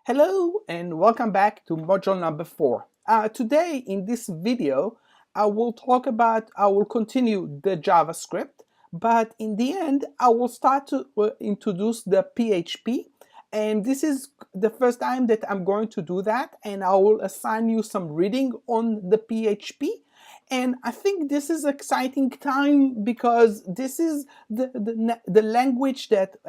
Hello and welcome back to module number 4. Today in this video I will continue the JavaScript, but in the end I will start to introduce the PHP, and this is the first time that I'm going to do that, and I will assign you some reading on the PHP. And I think this is exciting time because this is the language that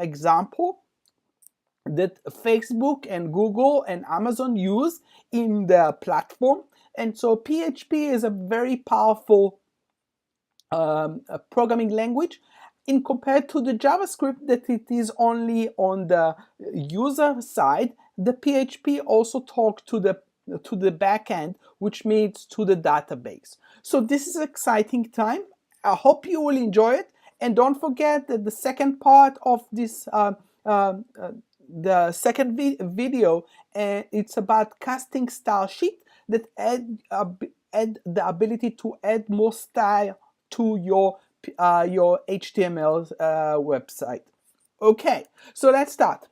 Facebook and Google and Amazon use in their platform. And so PHP is a very powerful programming language in compared to the JavaScript that it is only on the user side. The PHP also talks to the backend, which means to the database. So this is an exciting time. I hope you will enjoy it, and don't forget that the second part of this the second video, it's about casting style sheet that add the ability to add more style to your HTML website. Okay, so let's start.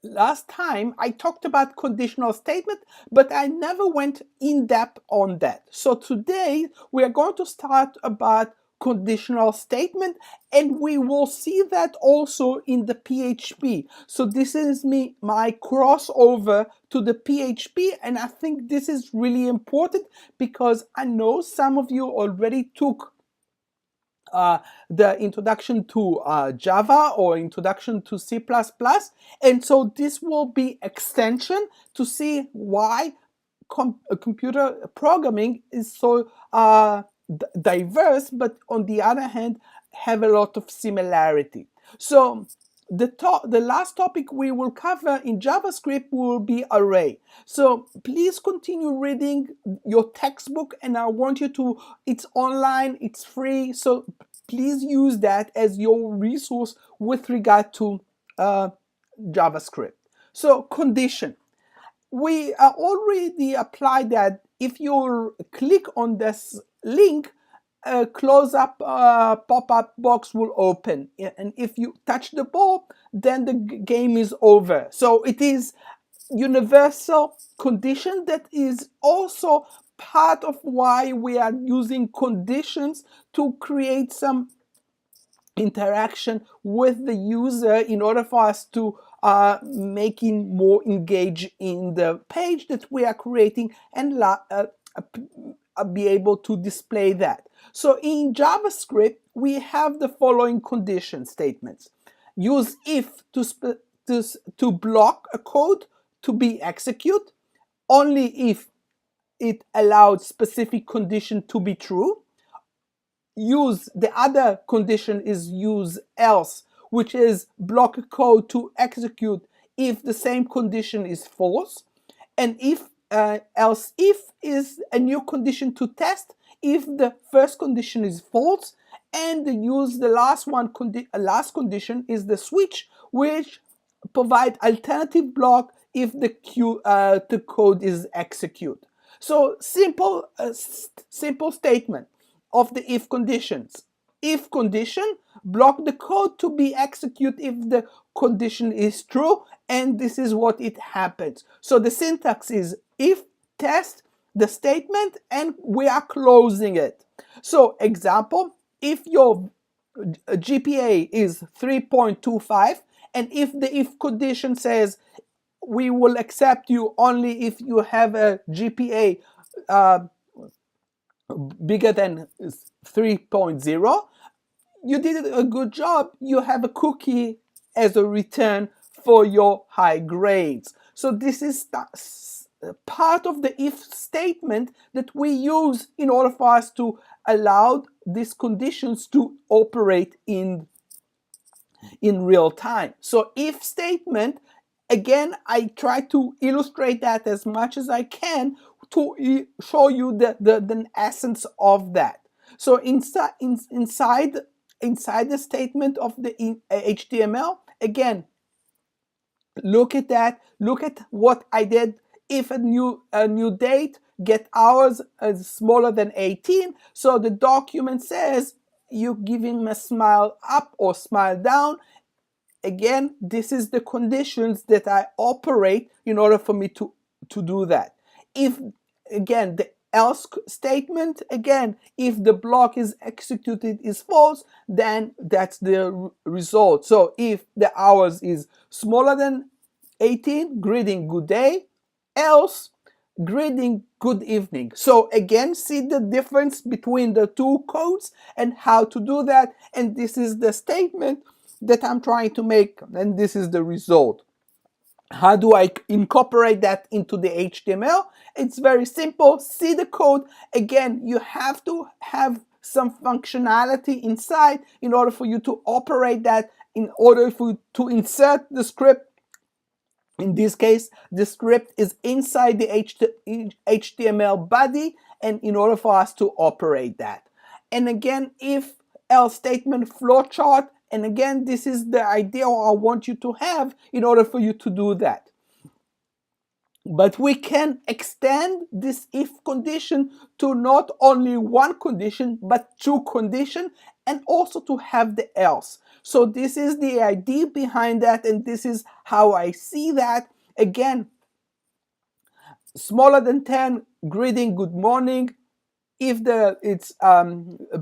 Last time I talked about conditional statement, but I never went in depth on that. So today we are going to start about conditional statement, and we will see that also in the PHP. So this is my crossover to the PHP, and I think this is really important because I know some of you already took the introduction to Java or introduction to C++, and so this will be extension to see why computer programming is so diverse, but on the other hand have a lot of similarity. So the last topic we will cover in JavaScript will be array. So please continue reading your textbook, and I want you to, it's online, it's free, so please use that as your resource with regard to JavaScript. So condition. We already applied that. If you click on this link, a close-up pop-up box will open, and if you touch the ball, then the game is over. So it is universal condition that is also part of why we are using conditions to create some interaction with the user in order for us to making more engaged in the page that we are creating and be able to display that. So in JavaScript, we have the following condition statements. Use if to block a code to be executed, only if it allowed specific condition to be true. Use the other condition is use else, which is block a code to execute if the same condition is false, and if else if is a new condition to test if the first condition is false, and use the last condition is the switch, which provide alternative block if the code is executed. So simple statement of the if conditions. If condition, block the code to be executed if the condition is true, and this is what it happens. So the syntax is if test the statement, and we are closing it. So example, if your GPA is 3.25, and if the if condition says we will accept you only if you have a GPA bigger than 3.0, you did a good job. You have a cookie as a return for your high grades. So this is part of the if statement that we use in order for us to allow these conditions to operate in real time. So if statement, again, I try to illustrate that as much as I can to show you the essence of that. So inside the statement of the HTML, again, look at that. Look at what I did. If a new date, get hours is smaller than 18. So the document says you give him a smile up or smile down. again, this is the conditions that I operate in order for me to do that. If, again, the else statement, again, if the block is executed is false, then that's the result. So if the hours is smaller than 18, greeting good day, else greeting good evening. So again, see the difference between the two codes and how to do that. And this is the statement that I'm trying to make, and this is the result. How do I incorporate that into the HTML? It's very simple. See the code. Again, you have to have some functionality inside in order for you to operate that, in order for you to insert the script. In this case, the script is inside the HTML body, and in order for us to operate that. And again, if else statement flowchart, and again, this is the idea I want you to have in order for you to do that. But we can extend this if condition to not only one condition, but two conditions, and also to have the else. So this is the idea behind that, and this is how I see that. Again, smaller than 10, greeting good morning. If it's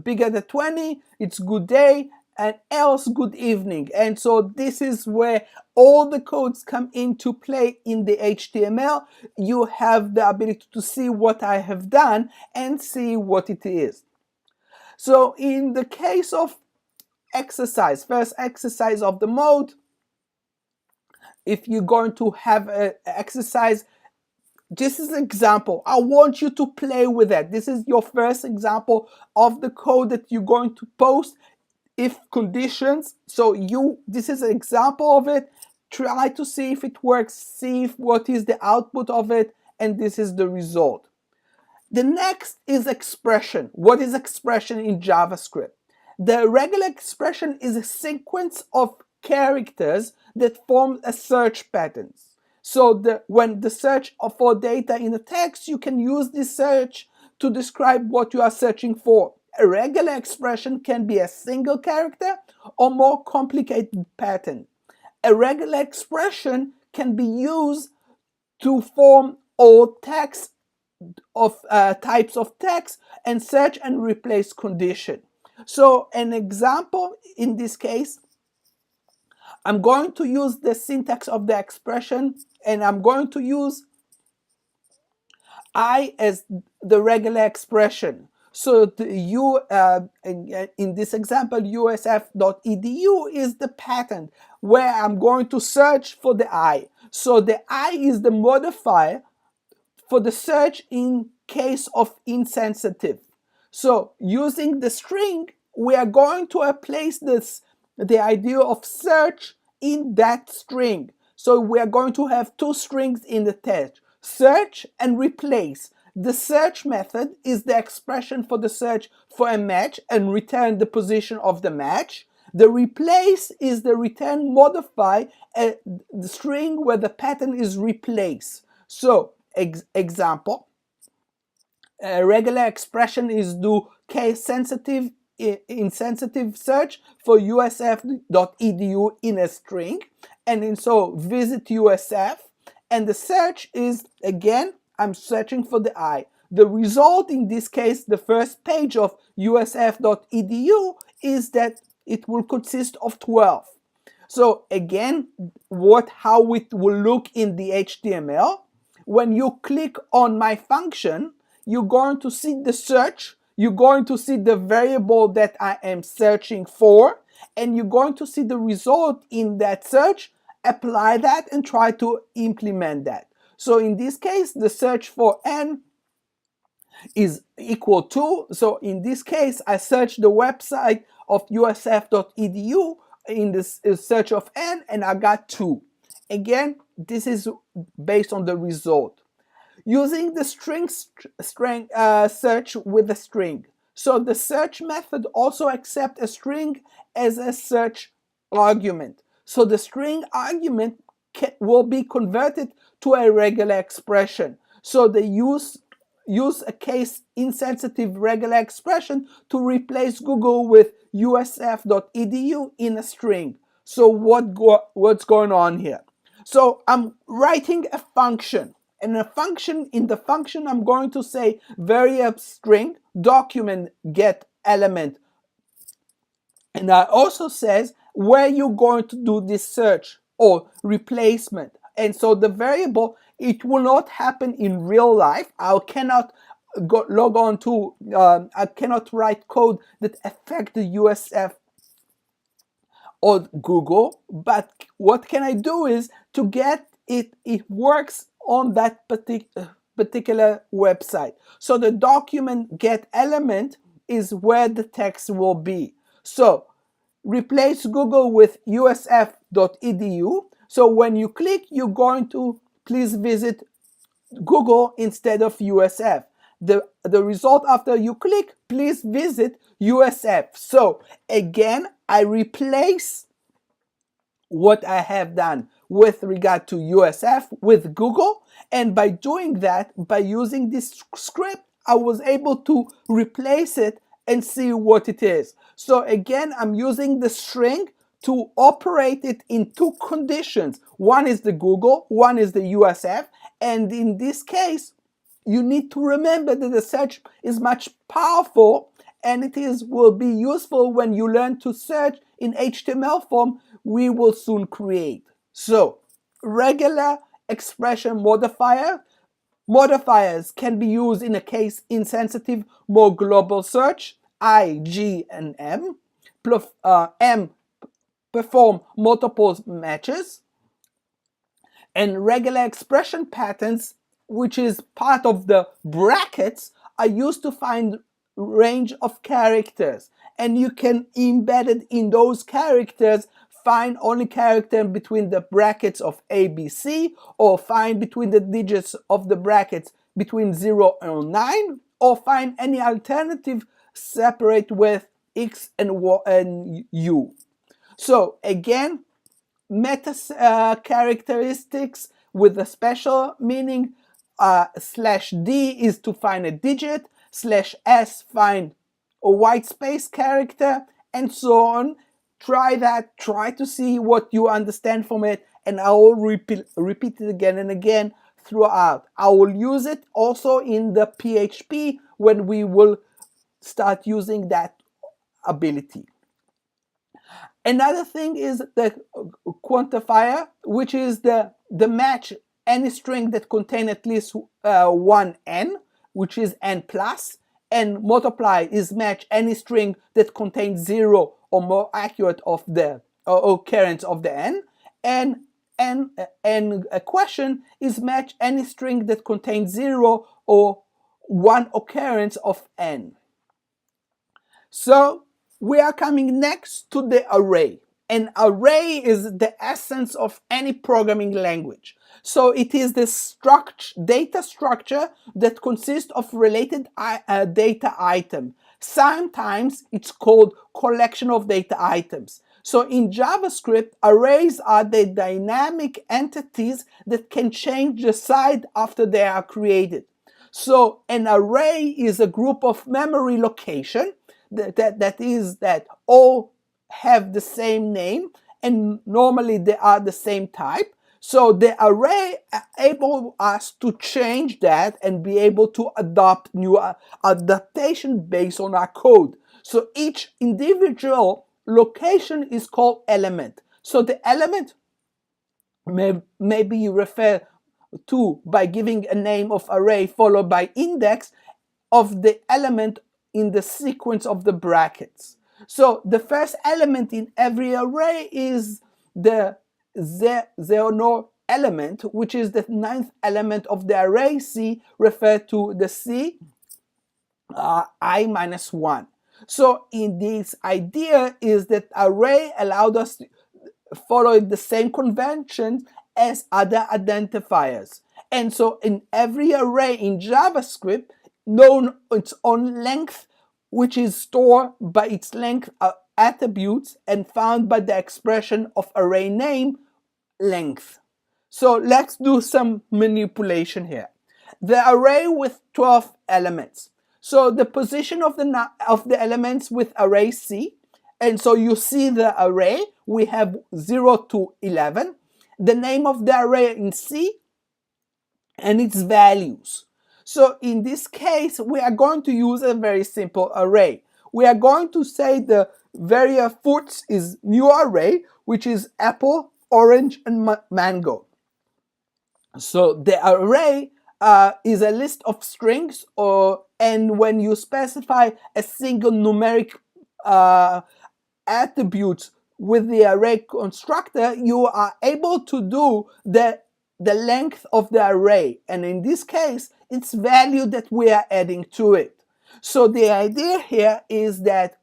bigger than 20, it's good day, and else good evening. And so this is where all the codes come into play in the HTML. You have the ability to see what I have done and see what it is. So in the case of exercise, first exercise of the mode, if you're going to have an exercise, this is an example. I want you to play with that. This is your first example of the code that you're going to post. If conditions, so this is an example of it. Try to see if it works, see what is the output of it, and this is the result. The next is expression. What is expression in JavaScript? The regular expression is a sequence of characters that form a search pattern. So when the search for data in the text, you can use this search to describe what you are searching for. A regular expression can be a single character or more complicated pattern. A regular expression can be used to form all text of types of text and search and replace condition. So an example in this case, I'm going to use the syntax of the expression, and I'm going to use I as the regular expression. So in this example, usf.edu is the pattern where I'm going to search for the I. So the I is the modifier for the search in case of insensitive. So using the string, we are going to place the idea of search in that string. So we are going to have two strings in the text, search and replace. The search method is the expression for the search for a match and return the position of the match. The replace is the return modify the string where the pattern is replaced. So example, a regular expression is do case sensitive insensitive search for usf.edu in a string, and so visit USF, and the search is, again, I'm searching for the I. The result in this case, the first page of usf.edu, is that it will consist of 12. So again, how it will look in the HTML, when you click on my function, you're going to see the search, you're going to see the variable that I am searching for, and you're going to see the result in that search, apply that, and try to implement that. So in this case, the search for n is equal to, so in this case, I search the website of usf.edu in this search of n, and I got 2. Again, this is based on the result. Using the string search with a string. So the search method also accepts a string as a search argument. So the string argument will be converted to a regular expression. So they use a case insensitive regular expression to replace Google with usf.edu in a string. So what's going on here? So I'm writing a function, and in the function I'm going to say variable string document get element, and I also says where you're going to do this search or replacement. And so the variable, it will not happen in real life. I cannot log on to, I cannot write code that affect the USF or Google, but what can I do is to get it works on that particular website. So the document get element is where the text will be. So replace Google with usf.edu. So when you click, you're going to please visit Google instead of USF. The result after you click, please visit USF. So again, I replace what I have done with regard to USF with Google, and by doing that, by using this script, I was able to replace it and see what it is. So again, I'm using the string to operate it in two conditions. One is the Google, one is the USF, and in this case, you need to remember that the search is much powerful, and will be useful when you learn to search in HTML form we will soon create. So regular expression modifiers can be used in a case insensitive more global search. I, G, and M. M perform multiple matches, and regular expression patterns, which is part of the brackets, are used to find range of characters, and you can embed it in those characters, find only character between the brackets of A, B, C, or find between the digits of the brackets between 0 and 9, or find any alternative separate with X and U. So again, meta characteristics with a special meaning. /D is to find a digit, /S find a white space character, and so on. Try that, try to see what you understand from it, and I will repeat it again and again throughout. I will use it also in the PHP when we will start using that ability. Another thing is the quantifier, which is the match any string that contain at least one n, which is n plus, and multiply is match any string that contains 0 or more accurate of the occurrence of the n, and a question is match any string that contains 0 or one occurrence of n. So we are coming next to the array. An array is the essence of any programming language. So it is the data structure that consists of related data item. Sometimes it's called collection of data items. So in JavaScript, arrays are the dynamic entities that can change the size after they are created. So an array is a group of memory location that all have the same name, and normally they are the same type. So the array enables us to change that and be able to adopt new adaptation based on our code. So each individual location is called element. So the element may be referred to by giving a name of array followed by index of the element in the sequence of the brackets. So the first element in every array is the zero element, which is the ninth element of the array C, referred to the C I minus 1. So in this idea is that array allowed us to follow the same convention as other identifiers. And so in every array in JavaScript, known its own length, which is stored by its length attributes and found by the expression of array name length. So let's do some manipulation here. The array with 12 elements. So the position of the elements with array C And so you see the array, we have 0 to 11, the name of the array in C, and its values. So in this case, we are going to use a very simple array. We are going to say the variable fruits is new array, which is apple, orange, and mango. So the array is a list of strings, and when you specify a single numeric attribute with the array constructor, you are able to do the length of the array, and in this case it's value that we are adding to it. So the idea here is that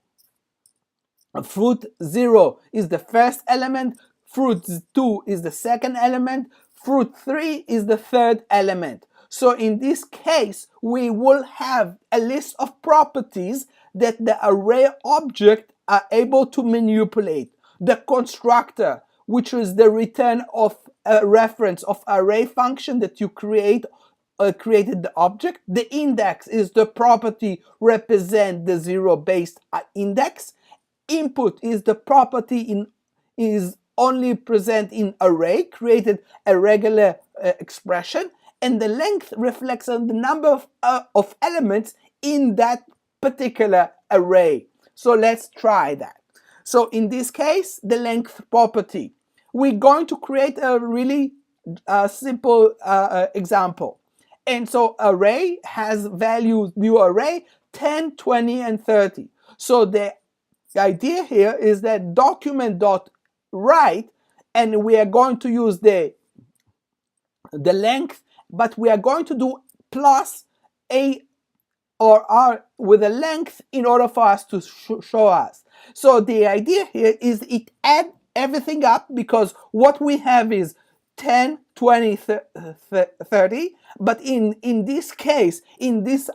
fruit 0 is the first element, fruit 2 is the second element, fruit 3 is the third element. So in this case, we will have a list of properties that the array object are able to manipulate. The constructor, which is the return of a reference of array function that you created the object. The index is the property represent the 0-based index. Input is the property is only present in array, created a regular expression, and the length reflects on the number of elements in that particular array. So let's try that. So in this case, the length property, we're going to create a really simple example. And so array has values, new array, 10, 20, and 30. So the idea here is that document.write, and we are going to use the length, but we are going to do plus a or r with a length in order for us to show us. So the idea here is it add everything up, because what we have is 10, 20, 30, but in this case, in this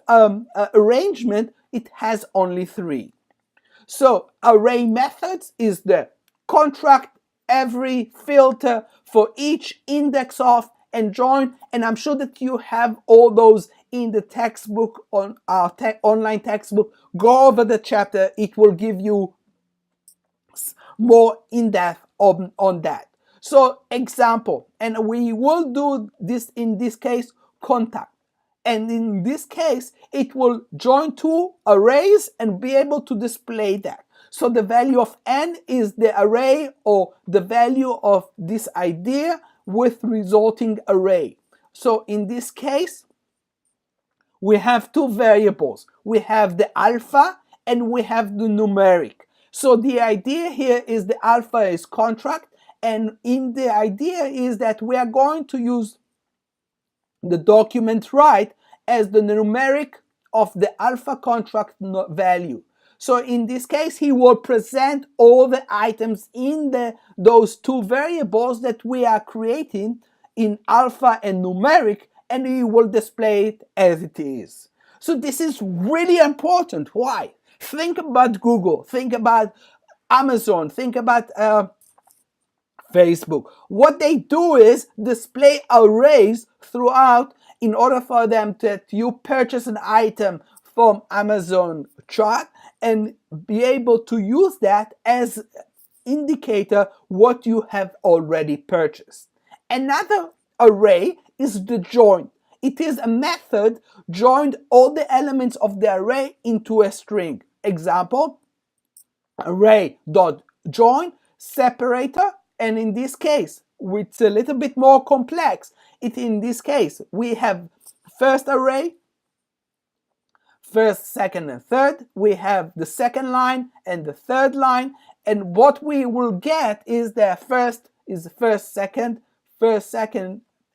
arrangement, it has only 3. So array methods is the contract, every, filter, for each, index of, and join. And I'm sure that you have all those in the textbook, on our online textbook. Go over the chapter, it will give you more in depth on that. So example, and we will do this in this case, contact. And in this case, it will join 2 arrays and be able to display that. So the value of n is the array, or the value of this idea with resulting array. So in this case, we have 2 variables. We have the alpha and we have the numeric. So the idea here is the alpha is contract, and in the idea is that we are going to use the document write as the numeric of the alpha contract value. So in this case, he will present all the items in those 2 variables that we are creating in alpha and numeric, and he will display it as it is. So this is really important. Why? Think about Google, think about Amazon, think about Facebook. What they do is display arrays throughout in order for them that you purchase an item from Amazon chart and be able to use that as indicator what you have already purchased. Another array is the join. It is a method joined all the elements of the array into a string. Example, array.join separator, and in this case, it's a little bit more complex. In this case, we have first array, first, second, and third. We have the second line and the third line, and what we will get is the first is first, second,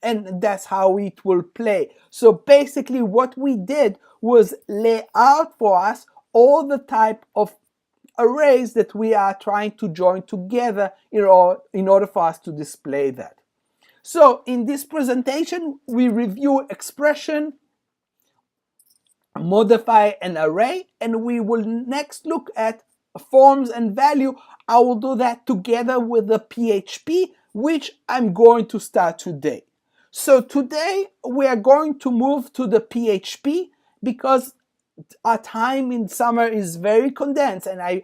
and that's how it will play. So basically what we did was lay out for us all the type of arrays that we are trying to join together in order for us to display that. So in this presentation, we review expression, modify an array, and we will next look at forms and value. I will do that together with the PHP, which I'm going to start today. So today we are going to move to the PHP because our time in summer is very condensed, and I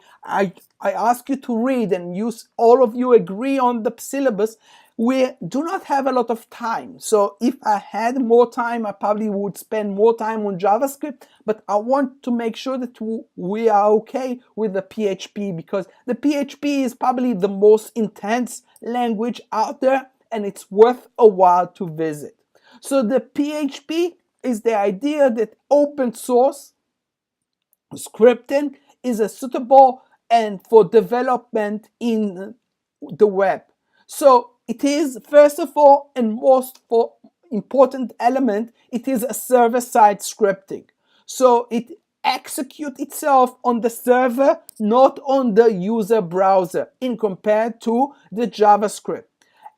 ask you to read, and all of you agree on the syllabus. We do not have a lot of time. So if I had more time, I probably would spend more time on JavaScript, but I want to make sure that we are okay with the PHP, because the PHP is probably the most intense language out there, and it's worth a while to visit. So the PHP is the idea that open source scripting is a suitable and for development in the web. So it is, first of all, and most important element, it is a server-side scripting. So it executes itself on the server, not on the user browser, in compared to the JavaScript.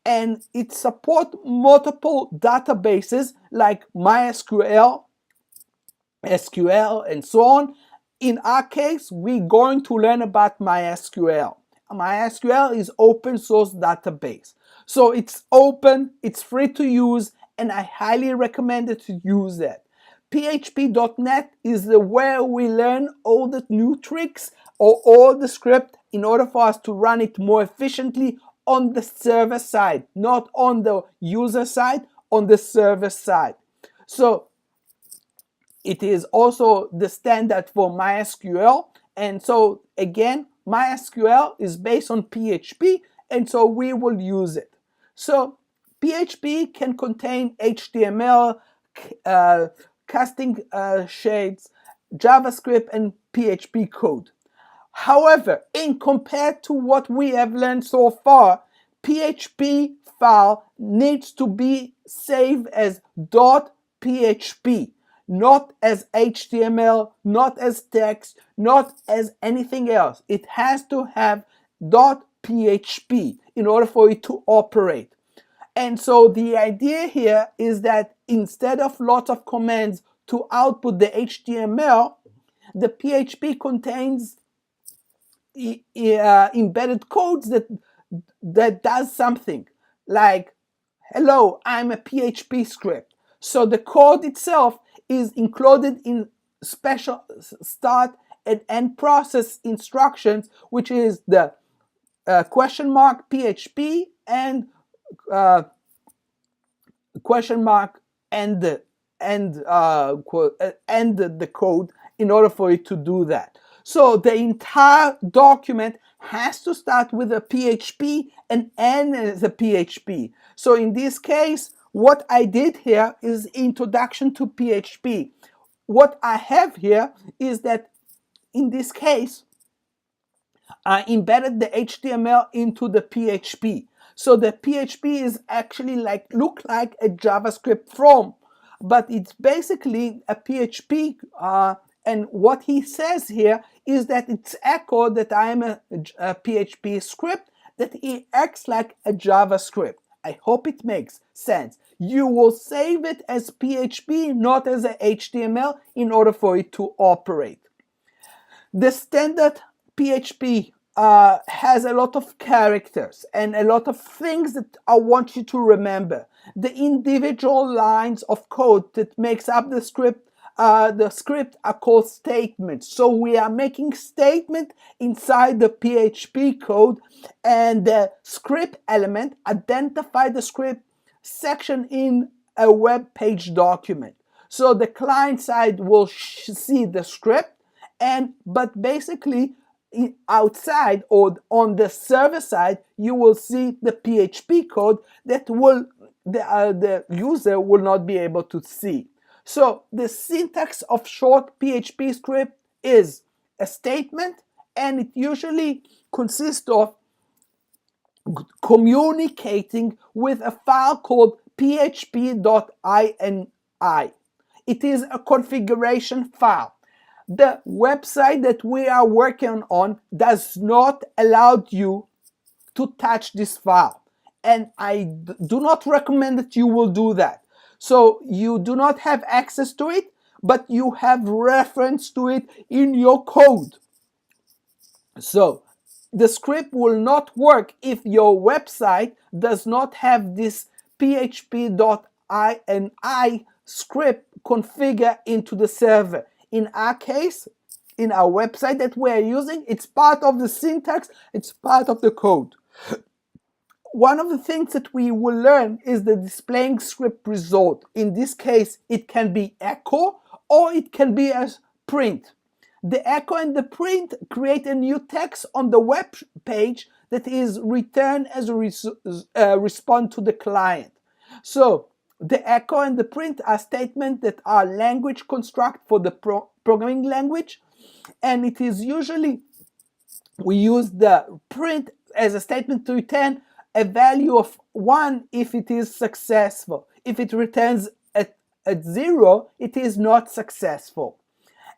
And it supports multiple databases like MySQL, SQL, and so on. In our case, we're going to learn about MySQL. MySQL is open source database. So it's open, it's free to use, and I highly recommend it to use that. PHP.NET is where we learn all the new tricks or all the script in order for us to run it more efficiently on the server side, not on the user side, on the server side. So it is also the standard for MySQL. And so again, MySQL is based on PHP, and so we will use it. So PHP can contain HTML, casting shades, JavaScript, and PHP code. However, in compared to what we have learned so far, PHP file needs to be saved as .php, not as HTML, not as text, not as anything else. It has to have .php in order for it to operate. And so the idea here is that instead of lots of commands to output the HTML, the PHP contains embedded codes that does something like, hello, I'm a PHP script. So the code itself is included in special start and end process instructions, which is the question mark PHP and question mark and the code in order for it to do that. So the entire document has to start with a PHP and end as a PHP. So in this case, what I did here is introduction to PHP. What I have here is that in this case, I embedded the HTML into the PHP. So the PHP is actually look like a JavaScript form, but it's basically a PHP. And what he says here is that it's echoed that I'm a PHP script, that it acts like a JavaScript. I hope it makes sense. You will save it as PHP, not as a HTML, in order for it to operate. The standard PHP has a lot of characters and a lot of things that I want you to remember. The individual lines of code that makes up the script are called statements. So we are making statement inside the PHP code, and the script element identify the script section in a web page document. So the client side will see the script, but basically outside or on the server side, you will see the PHP code that the user will not be able to see. So the syntax of short PHP script is a statement, and it usually consists of communicating with a file called php.ini. It is a configuration file. The website that we are working on does not allow you to touch this file, and I do not recommend that you will do that. So you do not have access to it, but you have reference to it in your code. So the script will not work if your website does not have this php.ini script configured into the server. In our case, in our website that we're using, it's part of the syntax, it's part of the code. One of the things that we will learn is the displaying script result. In this case, it can be echo or it can be as print. The echo and the print create a new text on the web page that is returned as a response to the client. So the echo and the print are statements that are language construct for the programming language, and it is usually, we use the print as a statement to return a value of 1 if it is successful. If it returns at 0, it is not successful.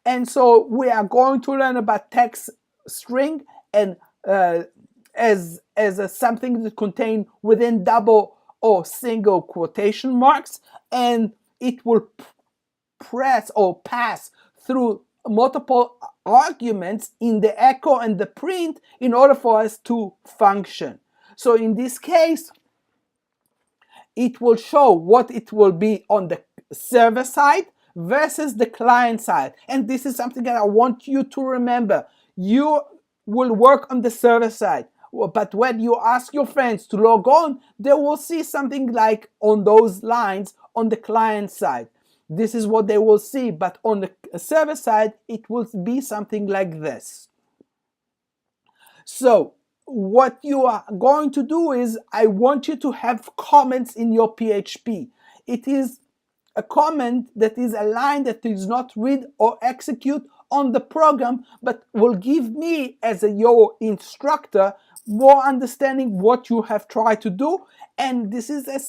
And so we are going to learn about text string and as something that contains within double or single quotation marks, and it will press or pass through multiple arguments in the echo and the print in order for us to function. So in this case, it will show what it will be on the server side versus the client side. And this is something that I want you to remember. You will work on the server side, but when you ask your friends to log on, they will see something like on those lines on the client side. This is what they will see, but on the server side, it will be something like this. So what you are going to do is, I want you to have comments in your PHP. It is a comment that is a line that is not read or execute on the program, but will give me as your instructor more understanding what you have tried to do. And this is a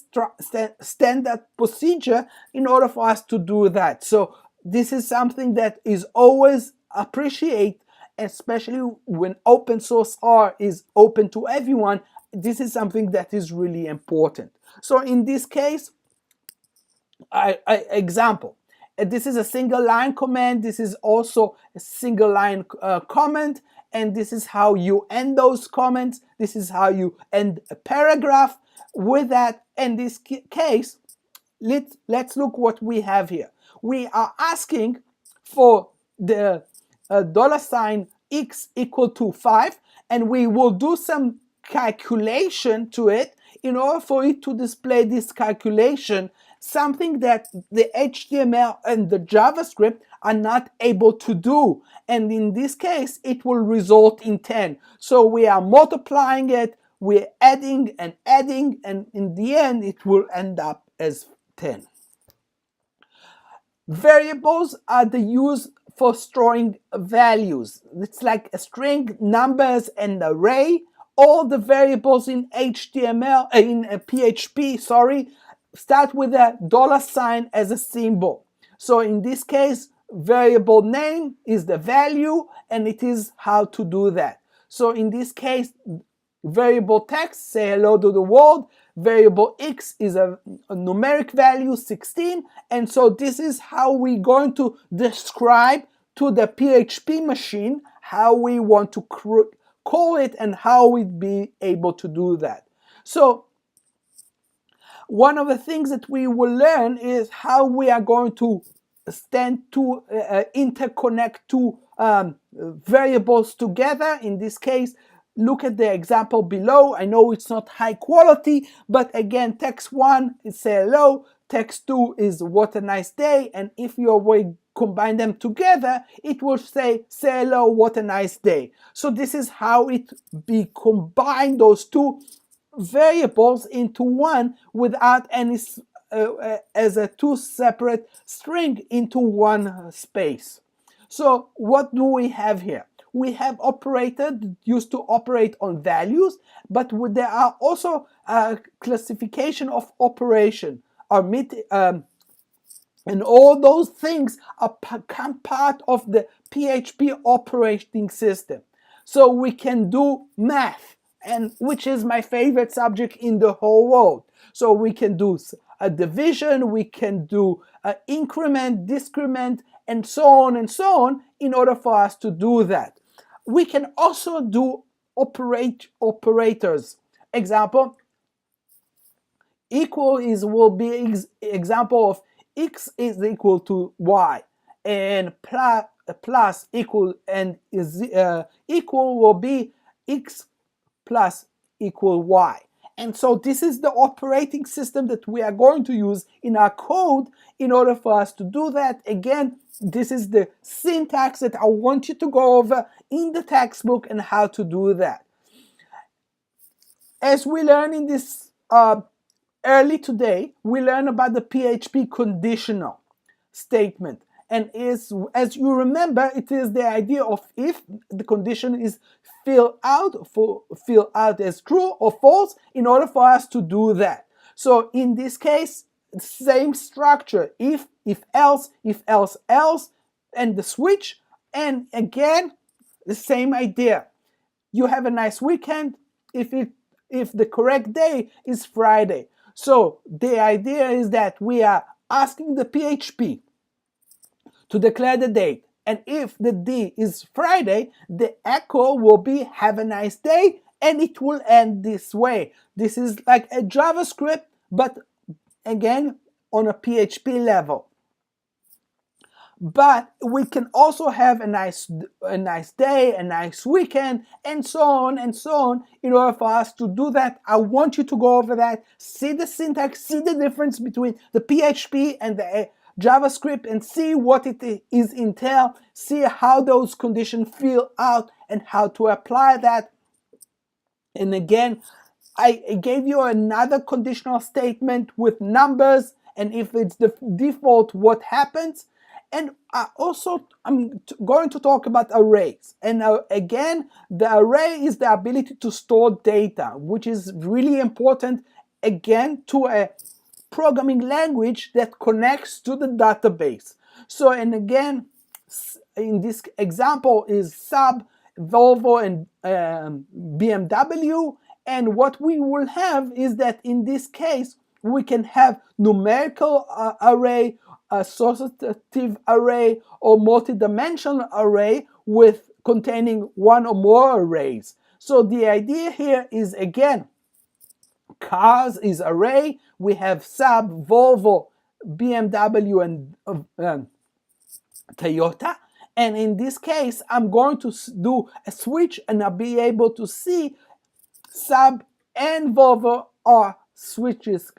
standard procedure in order for us to do that. So this is something that is always appreciated, especially when open source R is open to everyone. This is something that is really important. So in this case, example, this is a single line command. This is also a single line comment, and this is how you end those comments. This is how you end a paragraph. With that, in this case, let's look what we have here. We are asking for the $x equal to 5, and we will do some calculation to it in order for it to display this calculation, something that the HTML and the JavaScript are not able to do. And in this case, it will result in 10. So we are multiplying it, we're adding, and in the end, it will end up as 10. Variables are the use for storing values. It's like a string, numbers, and array. All the variables in HTML, in PHP, start with a $sign as a symbol. So in this case, variable name is the value, and it is how to do that. So in this case, variable text, say hello to the world. Variable x is a numeric value, 16. And so this is how we're going to describe to the PHP machine how we want to call it and how we'd be able to do that. So one of the things that we will learn is how we are going to interconnect two variables together. In this case, look at the example below. I know it's not high quality, but again, text 1 is say hello, text 2 is what a nice day, and if you combine them together, it will say hello, what a nice day. So this is how it be combined, those two variables into one without any as a two separate string into one space. So what do we have here? We have operator that used to operate on values, but there are also classification of operation, and all those things become part of the PHP operating system. So we can do math, and which is my favorite subject in the whole world. So we can do a division, we can do an increment, discrement, and so on in order for us to do that. We can also do operators. Example, equal will be example of x is equal to y, and plus equal and is equal will be x plus equal y. And so this is the operating system that we are going to use in our code in order for us to do that. Again, this is the syntax that I want you to go over in the textbook and how to do that. As we learn in this early today, we learn about the PHP conditional statement. And as you remember, it is the idea of if the condition is fill out as true or false in order for us to do that. So in this case, same structure, if else, and the switch, and again, the same idea. You have a nice weekend if the correct day is Friday. So the idea is that we are asking the PHP to declare the date. And if the D is Friday, the echo will be have a nice day, and it will end this way. This is like a JavaScript, but again, on a PHP level. But we can also have a nice day, a nice weekend, and so on and so on. In order for us to do that, I want you to go over that, see the syntax, see the difference between the PHP and the JavaScript, and see what it is entail, see how those conditions fill out and how to apply that. And again, I gave you another conditional statement with numbers, and if it's the default, what happens. And I'm going to talk about arrays. And again, the array is the ability to store data, which is really important, again, to a programming language that connects to the database. So, and again, in this example is Saab, Volvo, and BMW. And what we will have is that in this case, we can have numerical array, associative array, or multi-dimensional array with containing one or more arrays. So the idea here is, again, cars is array. We have Saab, Volvo, BMW, and Toyota. And in this case, I'm going to do a switch, and I'll be able to see Saab and Volvo are Swedish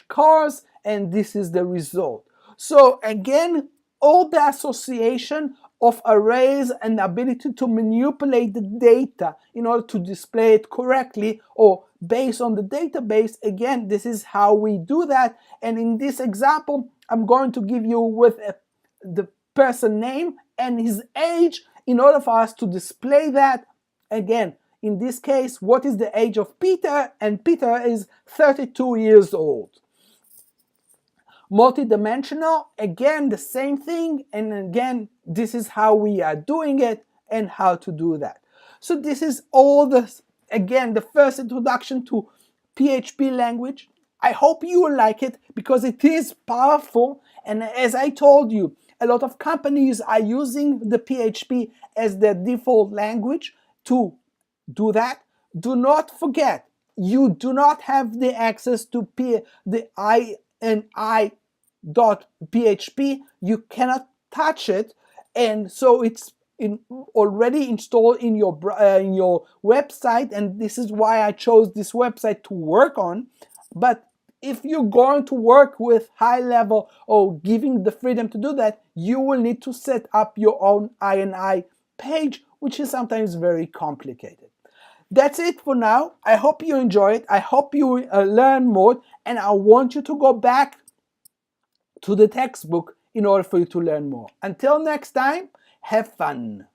cars, and this is the result. So again, all the association of arrays and the ability to manipulate the data in order to display it correctly or based on the database, again, this is how we do that. And in this example, I'm going to give you with the person name and his age in order for us to display that. Again, in this case, what is the age of Peter? And Peter is 32 years old. Multidimensional, again, the same thing. And again, this is how we are doing it and how to do that. So this is all again, the first introduction to PHP language. I hope you will like it because it is powerful. And as I told you, a lot of companies are using the PHP as their default language to do that. Do not forget, you do not have the access to the ini.php. You cannot touch it, and so it's already installed in your website, and this is why I chose this website to work on. But if you're going to work with high level or giving the freedom to do that, you will need to set up your own INI page, which is sometimes very complicated. That's it for now. I hope you enjoy it. I hope you learn more, and I want you to go back to the textbook in order for you to learn more. Until next time, have fun.